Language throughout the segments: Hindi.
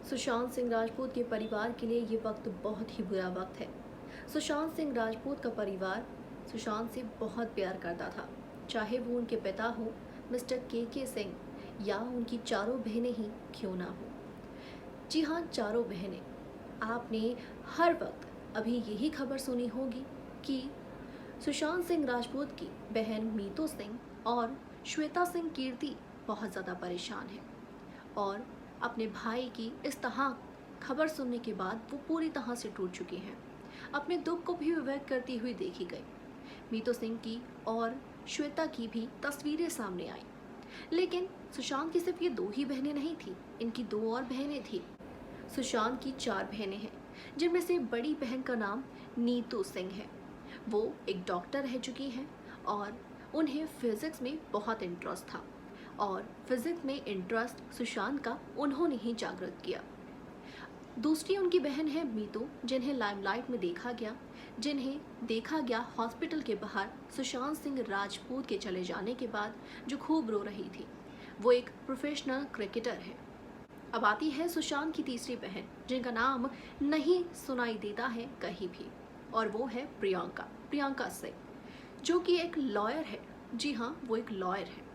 सुशांत सिंह राजपूत के परिवार के लिए ये वक्त बहुत ही बुरा वक्त है। सुशांत सिंह राजपूत का परिवार सुशांत से बहुत प्यार करता था, चाहे वो उनके पिता हो मिस्टर के सिंह या उनकी चारों बहनें ही क्यों ना हो। जी हाँ, चारों बहनें। आपने हर वक्त अभी यही खबर सुनी होगी कि सुशांत सिंह राजपूत की बहन मीतू सिंह और श्वेता सिंह कीर्ति बहुत ज़्यादा परेशान है और अपने भाई की इस तरह खबर सुनने के बाद वो पूरी तरह से टूट चुकी हैं। अपने दुख को भी व्यक्त करती हुई देखी गई। मीतू सिंह की और श्वेता की भी तस्वीरें सामने आई, लेकिन सुशांत की सिर्फ ये दो ही बहनें नहीं थी, इनकी दो और बहनें थी। सुशांत की 4 बहनें हैं, जिनमें से बड़ी बहन का नाम नीतू सिंह है। वो एक डॉक्टर रह चुकी हैं और उन्हें फिजिक्स में बहुत इंटरेस्ट था और फिजिक्स में इंटरेस्ट सुशांत का उन्होंने ही जागृत किया। दूसरी उनकी बहन है मीतू, जिन्हें लाइमलाइट में देखा गया हॉस्पिटल के बाहर सुशांत सिंह राजपूत के चले जाने के बाद, जो खूब रो रही थी। वो एक प्रोफेशनल क्रिकेटर है। अब आती है सुशांत की तीसरी बहन, जिनका नाम नहीं सुनाई देता है कहीं भी, और वो है प्रियंका सिंह, जो कि एक लॉयर है। जी हाँ, वो एक लॉयर है।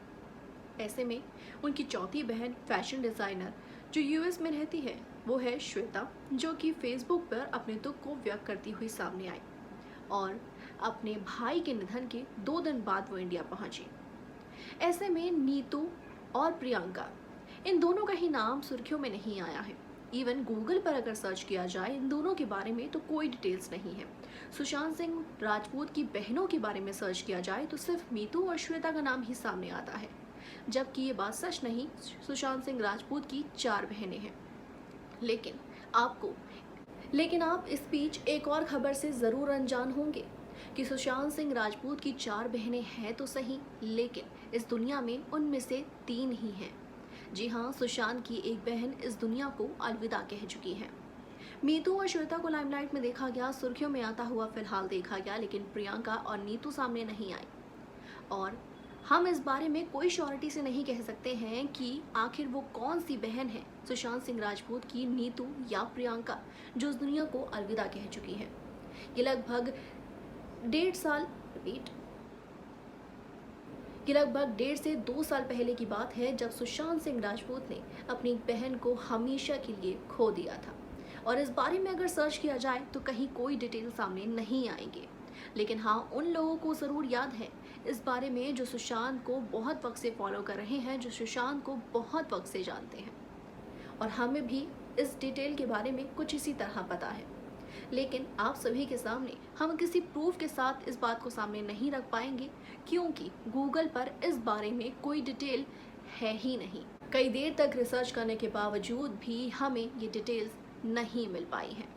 ऐसे में उनकी चौथी बहन फैशन डिज़ाइनर जो यूएस में रहती है, वो है श्वेता, जो कि फेसबुक पर अपने दुख को व्यक्त करती हुई सामने आई और अपने भाई के निधन के 2 दिन बाद वो इंडिया पहुंची। ऐसे में नीतू और प्रियंका, इन दोनों का ही नाम सुर्खियों में नहीं आया है। इवन गूगल पर अगर सर्च किया जाए इन दोनों के बारे में तो कोई डिटेल्स नहीं है। सुशांत सिंह राजपूत की बहनों के बारे में सर्च किया जाए तो सिर्फ मीतू और श्वेता का नाम ही सामने आता है, जबकि ये बात सच नहीं। सुशांत सिंह राजपूत की 4 बहनें हैं। लेकिन आप इस बीच एक और खबर से ज़रूर अनजान होंगे कि सुशांत सिंह राजपूत की 4 बहनें हैं तो सही, लेकिन इस दुनिया में उनमें से 3 ही हैं। जी हाँ, सुशांत की एक बहन इस दुनिया को अलविदा कह चुकी है। मीतू और श्वेता को लाइमलाइट में देखा गया, सुर्खियों में आता हुआ फिलहाल देखा गया, लेकिन प्रियंका और नीतू सामने नहीं आई। और हम इस बारे में कोई श्योरिटी से नहीं कह सकते हैं कि आखिर वो कौन सी बहन है, सुशांत सिंह राजपूत की नीतू या प्रियंका, जो इस दुनिया को अलविदा कह चुकी है। ये लगभग 1.5 से 2 साल पहले की बात है, जब सुशांत सिंह राजपूत ने अपनी बहन को हमेशा के लिए खो दिया था। और इस बारे में अगर सर्च किया जाए तो कहीं कोई डिटेल सामने नहीं आएंगे, लेकिन हाँ, उन लोगों को ज़रूर याद है इस बारे में जो सुशांत को बहुत वक्त से फॉलो कर रहे हैं, जो सुशांत को बहुत वक्त से जानते हैं। और हमें भी इस डिटेल के बारे में कुछ इसी तरह पता है, लेकिन आप सभी के सामने हम किसी प्रूफ के साथ इस बात को सामने नहीं रख पाएंगे, क्योंकि गूगल पर इस बारे में कोई डिटेल है ही नहीं। कई देर तक रिसर्च करने के बावजूद भी हमें ये डिटेल्स नहीं मिल पाई हैं।